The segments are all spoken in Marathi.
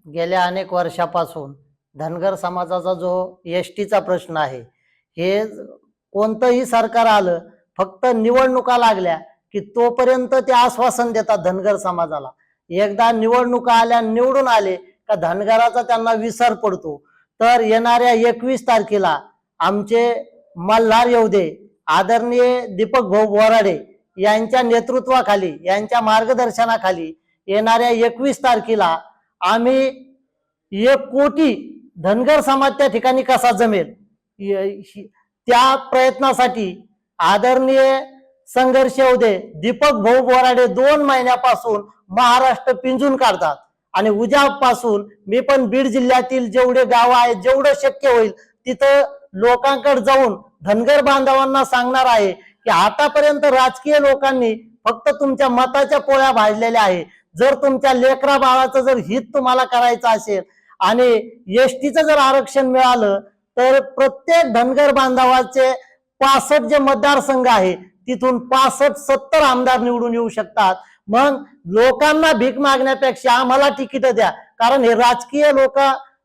गेल्या अनेक वर्षापासून धनगर समाजाचा जो एसटीचा प्रश्न आहे, हे कोणतंही सरकार आलं, फक्त निवडणुका लागल्या की तोपर्यंत ते आश्वासन देतात धनगर समाजाला. एकदा निवडणुका आल्या, निवडून आले का धनगराचा त्यांना विसर पडतो. तर येणाऱ्या 21 तारखेला आमचे मल्हार येऊदे, आदरणीय दीपक भाऊ बोराडे यांच्या नेतृत्वाखाली, यांच्या मार्गदर्शनाखाली येणाऱ्या 21 तारखेला आम्ही 1 कोटी धनगर समाज त्या ठिकाणी कसा जमेल, त्या प्रयत्नासाठी आदरणीय संघर्ष येऊदे दीपक भाऊ बोराडे 2 महिन्यापासून महाराष्ट्र पिंजून काढतात. आणि उद्यापासून मी पण बीड जिल्ह्यातील जेवढे गाव आहेत, जेवढं शक्य होईल तिथं लोकांकडे जाऊन धनगर बांधवांना सांगणार आहे की आतापर्यंत राजकीय लोकांनी फक्त तुमच्या मताच्या पोळ्या भाजलेल्या आहे. जर तुमच्या लेकरा बाळाचं जर हित तुम्हाला करायचं असेल आणि एसटीचं जर आरक्षण मिळालं तर प्रत्येक धनगर बांधवाचे 65 जे मतदारसंघ आहे तिथून 65-70 आमदार निवडून येऊ शकतात. मग लोकांना भीक मागण्यापेक्षा आम्हाला तिकीट द्या, कारण हे राजकीय लोक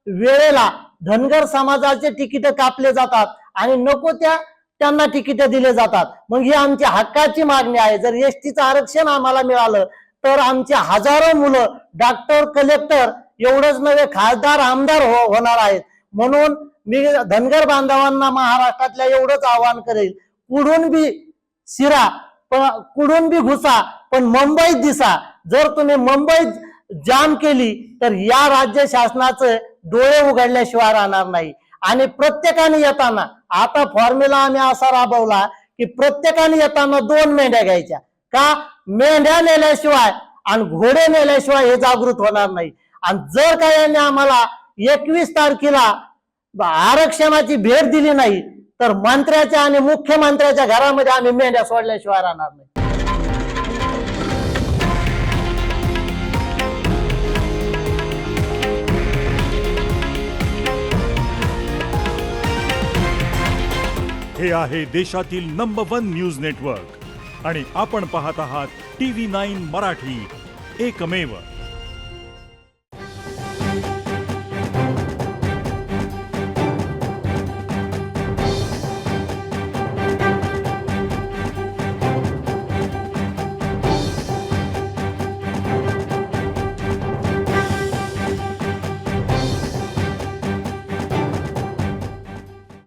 वेळेला धनगर समाजाचे तिकीट कापले जातात आणि नको त्यांना तिकीट दिले जातात. मग ही आमची हक्काची मागणी आहे. जर एसटीचं आरक्षण आम्हाला मिळालं तर आमचे हजारो मुलं डॉक्टर, कलेक्टर, एवढंच नव्हे खासदार, आमदार होणार आहेत. म्हणून मी धनगर बांधवांना महाराष्ट्रातल्या एवढंच आवाहन करेल, कुठून बी शिरा, कुठून बी घुसा, पण मुंबईत दिसा. जर तुम्ही मुंबईत जाम केली तर या राज्य शासनाचं डोळे उघडल्याशिवाय राहणार नाही. आणि प्रत्येकाने येताना, आता फॉर्म्युला आम्ही असा राबवला की प्रत्येकाने येताना 2 मेंढ्या घ्यायच्या. का? मेंढ्या नेल्याशिवाय आणि घोडे नेल्याशिवाय हे जागृत होणार नाही. आणि जर का यांनी आम्हाला 21 तारखेला आरक्षणाची भेट दिली नाही तर मंत्र्याच्या आणि मुख्यमंत्र्याच्या घरामध्ये आम्ही मेंढ्या सोडल्याशिवाय राहणार नाही. हे आहे देशातील नंबर 1 न्यूज नेटवर्क आणि आपण पाहत आहात TV9 मराठी, एकमेव.